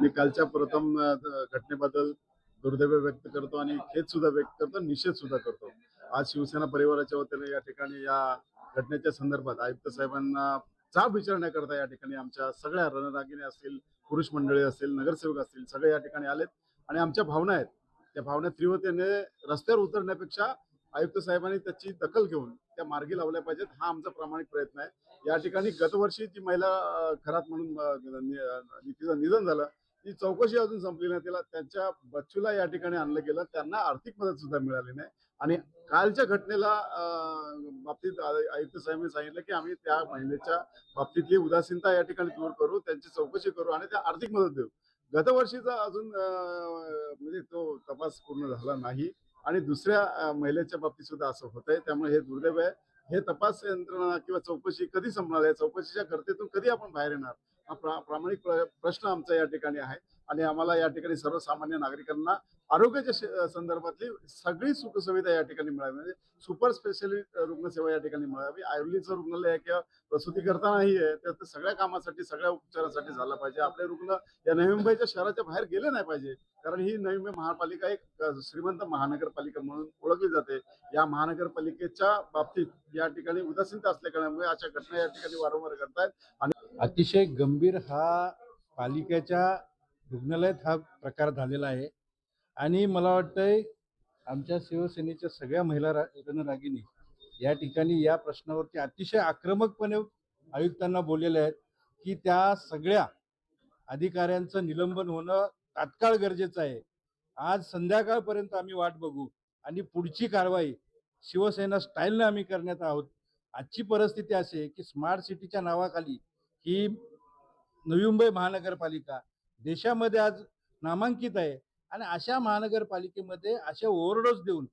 मी कालच्या प्रथम घटनेबद्दल दुर्दैव व्यक्त करतो आणि खेद सुद्धा व्यक्त करतो, निषेध सुद्धा करतो. आज शिवसेना परिवाराच्या वतीने या ठिकाणी या घटनेच्या संदर्भात आयुक्त साहेबांना जाब विचारण्याकरता या ठिकाणी आमच्या सगळ्या रणरागिणी असतील, पुरुष मंडळी असतील, नगरसेवक असतील, सगळे या ठिकाणी आलेत आणि आमच्या भावना आहेत. त्या भावना तीव्रतेने रस्त्यावर उतरण्यापेक्षा आयुक्त साहेबांनी त्याची दखल घेऊन त्या मार्गी लावल्या पाहिजेत. हा आमचा प्रामाणिक प्रयत्न आहे. या ठिकाणी गतवर्षी जी महिला खरात म्हणून तिचं निधन झालं, ती चौकशी अजून संपली नाही. तिला त्यांच्या बच्चूला या ठिकाणी आणलं गेलं, त्यांना आर्थिक मदत सुद्धा मिळाली नाही. आणि कालच्या घटनेला बाबतीत आयुक्त साहेबांनी सांगितलं की आम्ही त्या महिलेच्या बाबतीतली उदासीनता या ठिकाणी दूर करू, त्यांची चौकशी करू आणि त्या आर्थिक मदत देऊ. गतवर्षीचा अजून म्हणजे तो तपास पूर्ण झाला नाही आणि दुसऱ्या महिलेच्या बाबतीत सुद्धा असं होतंय. त्यामुळे हे दुर्दैव आहे. हे तपास यंत्रणा किंवा चौकशी कधी संपणार आहे? चौकशीच्या गर्तेतून कधी आपण बाहेर येणार? हा प्रामाणिक प्रश्न आमचा या ठिकाणी आहे आणि आम्हाला या ठिकाणी सर्वसामान्य नागरिकांना आरोग्याच्या संदर्भातली सगळी सुखसुविधा या ठिकाणी मिळावी. म्हणजे सुपर स्पेशालिस्ट रुग्णसेवा या ठिकाणी मिळावी. आयुर्वेदचं रुग्णालय आहे किंवा प्रसूती करतानाही आहे, तर सगळ्या कामासाठी, सगळ्या उपचारासाठी झालं पाहिजे. आपले रुग्ण या नवी मुंबईच्या शहराच्या बाहेर गेले नाही पाहिजे. कारण ही नवी मुंबई महापालिका एक श्रीमंत महानगरपालिका म्हणून ओळखली जाते. या महानगरपालिकेच्या बाबतीत या ठिकाणी उदासीनता असल्या कारणामुळे अशा घटना या ठिकाणी वारंवार घडतायत. आणि अतिशय गंभीर हा पालिकेच्या रुग्णालयात हा प्रकार झालेला आहे आणि मला वाटतंय आमच्या शिवसेनेच्या सगळ्या महिला रणरागिणी या ठिकाणी या प्रश्नावरती अतिशय आक्रमकपणे आयुक्तांना बोललेले आहेत की त्या सगळ्या अधिकाऱ्यांचं निलंबन होणं तात्काळ गरजेचं आहे. आज संध्याकाळपर्यंत आम्ही वाट बघू आणि पुढची कारवाई शिवसेना स्टाईलने आम्ही करण्यात आहोत. आजची परिस्थिती अशी आहे की स्मार्ट सिटीच्या नावाखाली ही नवी मुंबई महानगरपालिका देशामध्ये आज नामांकित आहे आणि अशा महानगरपालिकेमध्ये अशा ओव्हरडोस देऊन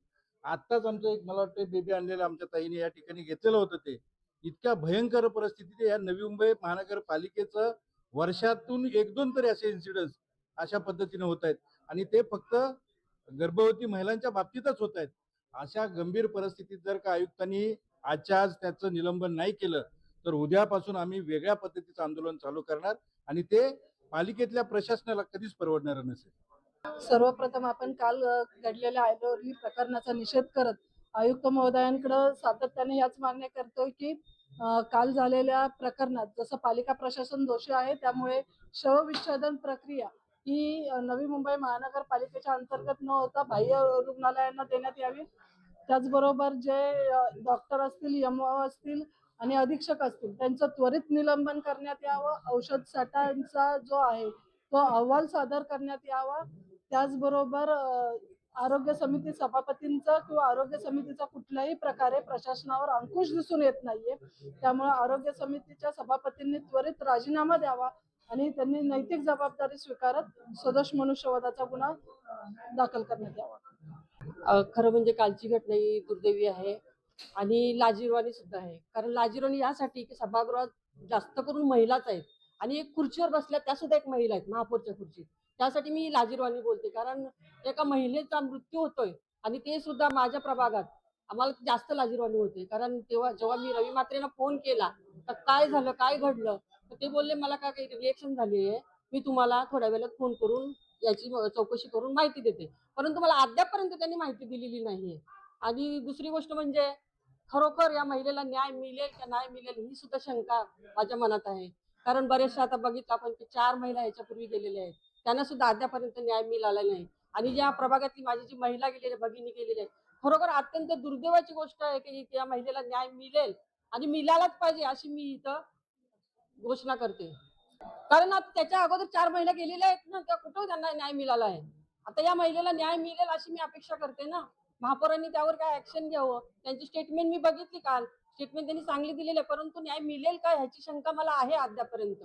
आत्ताच आमचं एक मला वाटतं बेबी आणलेलं आमच्या ताईने या ठिकाणी घेतलेलं होतं. ते इतक्या भयंकर परिस्थितीत या नवी मुंबई महानगरपालिकेचं वर्षातून एक दोन तरी असे इन्सिडेंट्स अशा पद्धतीने होत आहेत आणि ते फक्त गर्भवती महिलांच्या बाबतीतच होत आहेत. अशा गंभीर परिस्थितीत जर का आयुक्तांनी आजच्या आज त्याचं निलंबन नाही केलं तर उद्यापासून आम्ही वेगळ्या पद्धतीचं आंदोलन चालू करणार आणि ते पालिकेतल्या प्रशासनाला कधीच परवडणार नसेल. सर्वप्रथम आपण काल घडलेल्या ऐरोली प्रकरणाचा निषेध करत आयुक्त महोदयांकडे सातत्याने याच मागण्या करतोय की काल झालेल्या प्रकरणात जसं पालिका प्रशासन दोषी आहे, त्यामुळे शवविच्छेदन प्रक्रिया ही नवी मुंबई महानगरपालिकेच्या अंतर्गत न होता बाह्य रुग्णालयांना देण्यात यावी. त्याचबरोबर जे डॉक्टर असतील, एमओ असतील आणि अधीक्षक असतील त्यांचं त्वरित निलंबन करण्यात यावं. औषध साठ्यांचा जो आहे तो अहवाल सादर करण्यात यावा. त्याचबरोबर आरोग्य समिती सभापतींचा किंवा आरोग्य समितीचा कुठल्याही प्रकारे प्रशासनावर अंकुश दिसून येत नाहीये. त्यामुळे आरोग्य समितीच्या सभापतींनी त्वरित राजीनामा द्यावा आणि त्यांनी नैतिक जबाबदारी स्वीकारत सदोष मनुष्यवधाचा गुन्हा दाखल करण्यात यावा. खरं म्हणजे कालची घटना ही दुर्दैवी आहे आणि लाजिरवाणी सुद्धा आहे. कारण लाजिरवाणी यासाठी की सभागृहात जास्त करून महिलाच आहेत आणि एक खुर्चीवर बसल्या त्या सुद्धा एक महिला आहेत महापौरच्या खुर्चीत. त्यासाठी मी लाजिरवाणी बोलते, कारण एका महिलेचा मृत्यू होतोय आणि ते सुद्धा माझ्या प्रभागात. आम्हाला जास्त लाजिरवाणी होते, कारण जेव्हा मी रवी म्हात्रेंना फोन केला तर काय झालं, काय घडलं, तर ते बोलले मला काय काही रिएक्शन झाली आहे, मी तुम्हाला थोड्या वेळात फोन करून याची चौकशी करून माहिती देते. परंतु मला अद्यापपर्यंत त्यांनी माहिती दिलेली नाहीये. आणि दुसरी गोष्ट म्हणजे खरोखर या महिलेला न्याय मिळेल का नाही मिळेल ही सुद्धा शंका माझ्या मनात आहे. कारण बरेचशा आता बघितलं आपण की 4 महिला याच्यापूर्वी गेलेल्या आहेत, त्यांना सुद्धा अद्यापर्यंत न्याय मिळाला नाही. आणि ज्या प्रभागातली माझी जी महिला गेलेली भगिनी गेलेली आहे, खरोखर अत्यंत दुर्दैवाची गोष्ट आहे की त्या महिलेला न्याय मिळेल आणि मिळालाच पाहिजे अशी मी इथं घोषणा करते. कारण आता त्याच्या अगोदर 4 महिला गेलेल्या आहेत ना, त्या कुठं त्यांना न्याय मिळाला आहे. आता या महिलेला न्याय मिळेल अशी मी अपेक्षा करते ना. महापौरांनी त्यावर काय ऍक्शन घ्यावं. त्यांची स्टेटमेंट मी बघितली काल. स्टेटमेंट त्यांनी चांगली दिलेली आहे, परंतु न्याय मिळेल का ह्याची शंका मला आहे अद्यापर्यंत.